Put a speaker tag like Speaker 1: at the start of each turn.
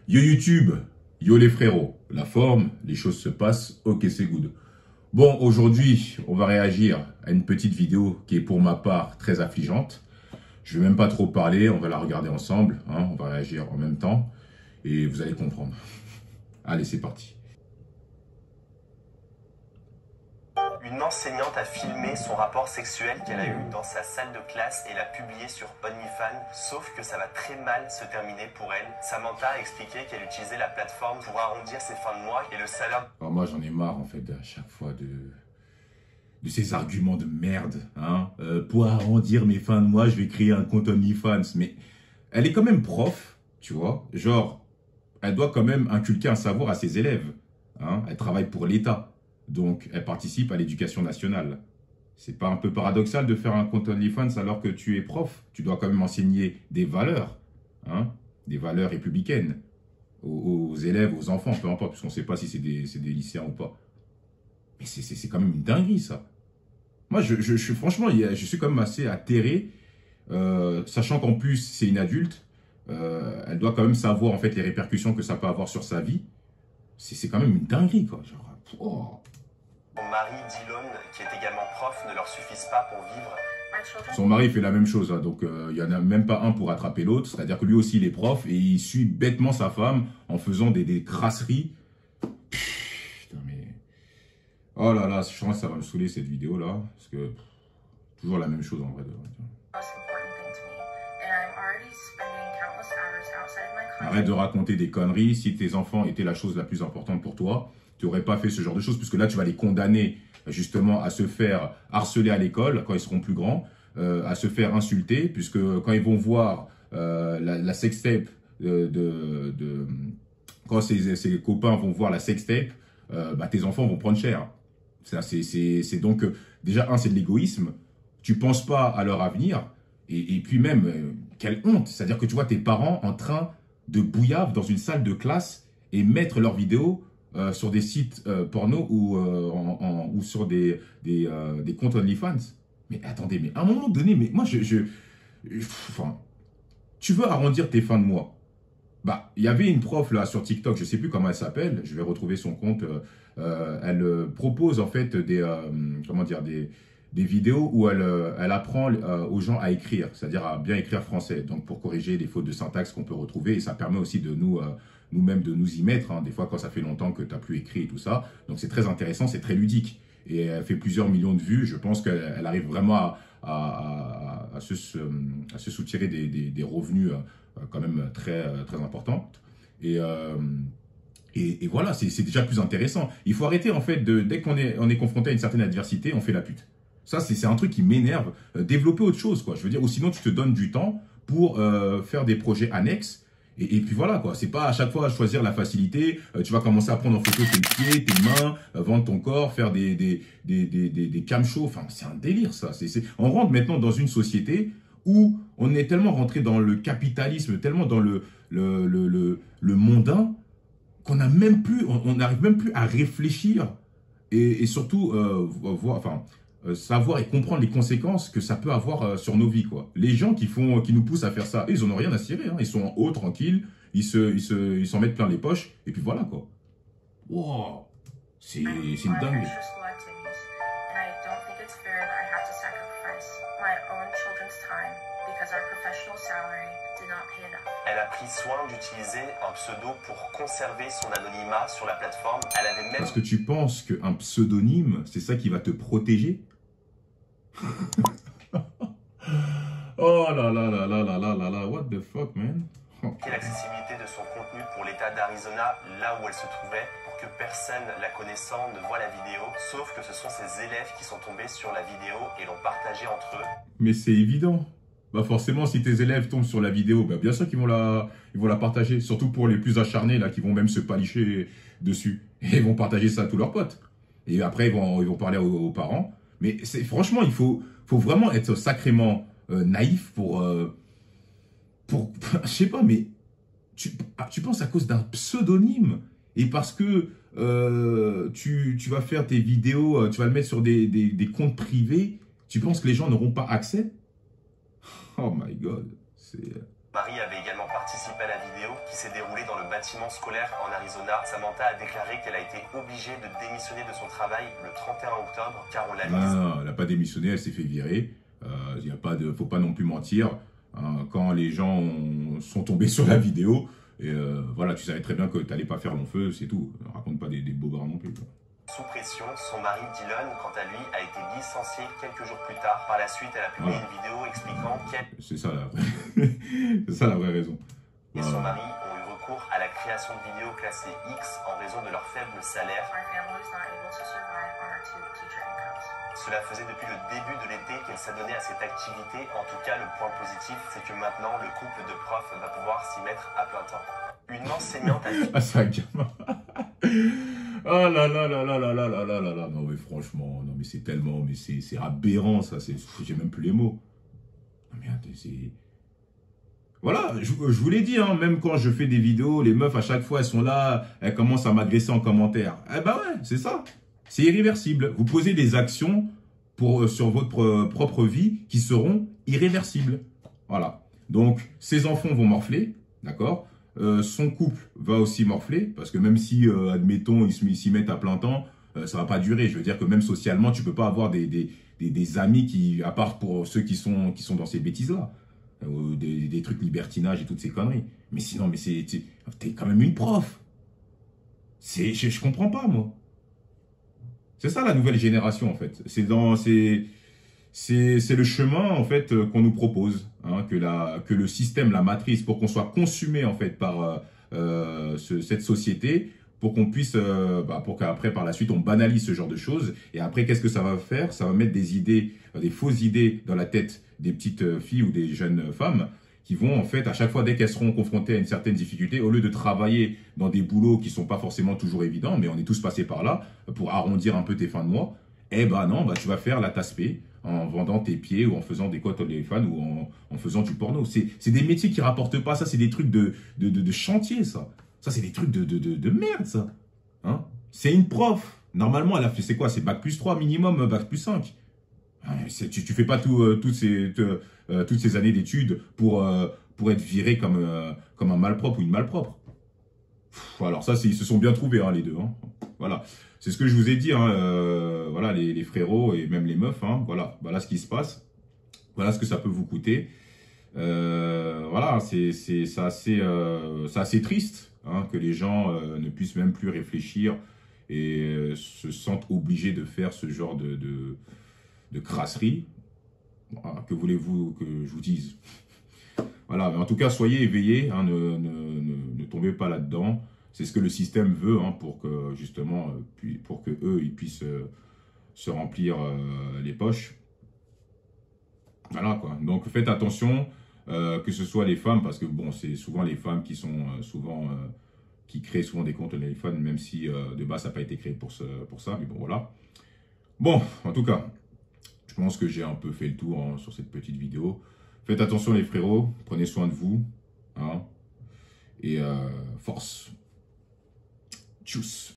Speaker 1: Yo YouTube, yo les frérots, la forme, les choses se passent, ok c'est good. Bon, aujourd'hui, on va réagir à une petite vidéo qui est pour ma part très affligeante. Je vais même pas trop parler, on va la regarder ensemble, hein, on va réagir en même temps et vous allez comprendre. Allez, c'est parti.
Speaker 2: Une enseignante a filmé son rapport sexuel qu'elle a eu dans sa salle de classe et l'a publié sur OnlyFans, sauf que ça va très mal se terminer pour elle. Samantha a expliqué qu'elle utilisait la plateforme pour arrondir ses fins de mois et le salaire...
Speaker 1: Alors moi j'en ai marre en fait à chaque fois de ces arguments de merde. Hein. Pour arrondir mes fins de mois, je vais créer un compte OnlyFans. Mais elle est quand même prof, tu vois. Genre, elle doit quand même inculquer un savoir à ses élèves. Hein. Elle travaille pour l'État. Donc, elle participe à l'éducation nationale. C'est pas un peu paradoxal de faire un compte OnlyFans alors que tu es prof? Tu dois quand même enseigner des valeurs, hein, des valeurs républicaines aux élèves, aux enfants, peu importe, puisqu'on ne sait pas si c'est des lycéens ou pas. Mais c'est quand même une dinguerie, ça. Moi, franchement, je suis quand même assez atterré, sachant qu'en plus, c'est une adulte. Elle doit quand même savoir, en fait, les répercussions que ça peut avoir sur sa vie. C'est quand même une dinguerie, quoi. Genre, oh.
Speaker 2: Son mari, Dylan, qui est également prof, ne leur suffisent pas pour vivre.
Speaker 1: Son mari fait la même chose, hein, donc il n'y en a même pas un pour attraper l'autre. C'est-à-dire que lui aussi, il est prof et il suit bêtement sa femme en faisant des crasseries. Putain, mais... Oh là là, je pense que ça va me saouler cette vidéo-là. Parce que toujours la même chose en vrai. Arrête de raconter des conneries. Si tes enfants étaient la chose la plus importante pour toi, tu n'aurais pas fait ce genre de choses, puisque là, tu vas les condamner justement à se faire harceler à l'école quand ils seront plus grands, à se faire insulter, puisque quand ils vont voir la sextape quand ses copains vont voir la sextape, bah, tes enfants vont prendre cher. C'est donc, déjà, c'est de l'égoïsme. Tu penses pas à leur avenir, et puis même, quelle honte. C'est-à-dire que tu vois tes parents en train de bouillave dans une salle de classe et mettre leurs vidéos sur des sites porno ou sur des comptes OnlyFans. Mais attendez, mais à un moment donné, mais moi, enfin, tu veux arrondir tes fins de mois. Bah, il y avait une prof là sur TikTok, je sais plus comment elle s'appelle, je vais retrouver son compte. Elle propose en fait comment dire, des vidéos où elle apprend aux gens à écrire, c'est-à-dire à bien écrire français, donc pour corriger les fautes de syntaxe qu'on peut retrouver, et ça permet aussi de nous-mêmes de nous y mettre, hein, des fois quand ça fait longtemps que tu n'as plus écrit et tout ça. Donc c'est très intéressant, c'est très ludique. Et elle fait plusieurs millions de vues, je pense qu'elle arrive vraiment à se soutirer des revenus quand même très importants. Et voilà, c'est déjà plus intéressant. Il faut arrêter en fait, dès qu'on est confronté à une certaine adversité, on fait la pute. Ça, c'est un truc qui m'énerve. Développer autre chose, quoi. Je veux dire, ou sinon, tu te donnes du temps pour faire des projets annexes. Et puis voilà, quoi. C'est pas à chaque fois choisir la facilité. Tu vas commencer à prendre en photo tes pieds, tes mains, vendre ton corps, faire des cam shows. Enfin, c'est un délire, ça. On rentre maintenant dans une société où on est tellement rentré dans le capitalisme, tellement dans le mondain, qu'on n'a même plus, on n'arrive même plus à réfléchir et surtout savoir et comprendre les conséquences que ça peut avoir sur nos vies, quoi. Les gens qui nous poussent à faire ça, ils en ont rien à cirer, hein. Ils sont en haut, tranquilles, ils s'en mettent plein les poches, et puis voilà, quoi. Wow, c'est une dingue.
Speaker 2: Elle a pris soin d'utiliser un pseudo pour conserver son anonymat sur la plateforme. Elle avait même...
Speaker 1: Est-ce que tu penses qu'un pseudonyme, c'est ça qui va te protéger? Oh là là là là là là là là, what the fuck, man?
Speaker 2: L'accessibilité de son contenu pour l'État d'Arizona, là où elle se trouvait, pour que personne la connaissant ne voit la vidéo, sauf que ce sont ses élèves qui sont tombés sur la vidéo et l'ont partagée entre eux.
Speaker 1: Mais c'est évident. Bah forcément, si tes élèves tombent sur la vidéo, bah bien sûr qu'ils vont la partager. Surtout pour les plus acharnés, là, qui vont même se palicher dessus. Et ils vont partager ça à tous leurs potes. Et après, ils vont parler aux parents. Mais franchement, il faut vraiment être sacrément naïf pour je sais pas, mais tu penses à cause d'un pseudonyme et parce que tu vas faire tes vidéos, tu vas le mettre sur des comptes privés, tu penses que les gens n'auront pas accès? Oh my God,
Speaker 2: Marie avait également participé participe à la vidéo qui s'est déroulée dans le bâtiment scolaire en Arizona. Samantha a déclaré qu'elle a été obligée de démissionner de son travail le 31 octobre car on l'a mise.
Speaker 1: Non, elle n'a pas démissionné, elle s'est fait virer. Il faut pas non plus mentir. Hein, quand les gens sont tombés sur la vidéo, et voilà, tu savais très bien que tu n'allais pas faire long feu, c'est tout. Raconte pas des bobards non plus. Quoi.
Speaker 2: Sous pression, son mari Dylan, quant à lui, a été licencié quelques jours plus tard. Par la suite, elle a publié une vidéo expliquant qu'elle
Speaker 1: c'est ça c'est ça la vraie raison.
Speaker 2: et son mari ont eu recours à la création de vidéos classées X en raison de leur faible salaire. Cela faisait depuis le début de l'été qu'elle s'adonnait à cette activité. En tout cas, le point positif, c'est que maintenant, le couple de profs va pouvoir s'y mettre à plein temps. Une enseignante a dit...
Speaker 1: Ah, c'est un gamin. Oh là là là là là là là là là là. Non mais franchement, non mais c'est tellement, mais c'est aberrant ça, j'ai même plus les mots. Non mais c'est... Voilà, je vous l'ai dit, hein, même quand je fais des vidéos, les meufs à chaque fois elles sont là, elles commencent à m'agresser en commentaire. Eh ben ouais, c'est ça. C'est irréversible. Vous posez des actions sur votre propre vie qui seront irréversibles. Voilà. Donc, ses enfants vont morfler, d'accord ? Son couple va aussi morfler, parce que même si, admettons, ils s'y mettent à plein temps, ça va pas durer. Je veux dire que même socialement, tu peux pas avoir des amis qui, à part pour ceux qui sont dans ces bêtises-là, des trucs libertinage et toutes ces conneries. Mais sinon, mais t'es quand même une prof. Je comprends pas, moi. C'est ça la nouvelle génération en fait. C'est le chemin en fait qu'on nous propose, hein, que le système, la matrice, pour qu'on soit consumé en fait par cette société, pour qu'on puisse, pour qu'après par la suite on banalise ce genre de choses. Et après qu'est-ce que ça va faire? Ça va mettre des idées, des fausses idées dans la tête des petites filles ou des jeunes femmes, qui vont en fait, à chaque fois, dès qu'elles seront confrontées à une certaine difficulté, au lieu de travailler dans des boulots qui sont pas forcément toujours évidents, mais on est tous passés par là, pour arrondir un peu tes fins de mois, eh ben non, tu vas faire la tasse-paix en vendant tes pieds ou en faisant des cotes téléphones ou en faisant du porno. C'est des métiers qui rapportent pas, ça c'est des trucs de chantier, ça. Ça c'est des trucs de merde, ça. Hein, c'est une prof. Normalement, elle a fait, c'est quoi? C'est bac+3 minimum, bac+5. Tu fais pas toutes ces années d'études pour être viré comme un malpropre ou une malpropre. Alors ça, ils se sont bien trouvés, hein, les deux. Hein. Voilà, c'est ce que je vous ai dit. Hein, voilà, les frérots et même les meufs. Hein, voilà ce qui se passe. Voilà ce que ça peut vous coûter. Voilà, c'est assez triste, hein, que les gens ne puissent même plus réfléchir et se sentent obligés de faire ce genre de crasserie. Que voulez-vous que je vous dise? Voilà, mais en tout cas, soyez éveillés, hein, ne tombez pas là-dedans. C'est ce que le système veut, hein, pour que justement, pour que eux, ils puissent se remplir les poches. Voilà quoi. Donc faites attention, que ce soit les femmes, parce que bon, c'est souvent les femmes qui sont qui créent souvent des comptes de téléphone, même si de base ça n'a pas été créé pour ça. Mais bon voilà. Bon, en tout cas. Je pense que j'ai un peu fait le tour, hein, sur cette petite vidéo. Faites attention les frérots, prenez soin de vous. Hein, et force. Tchuss.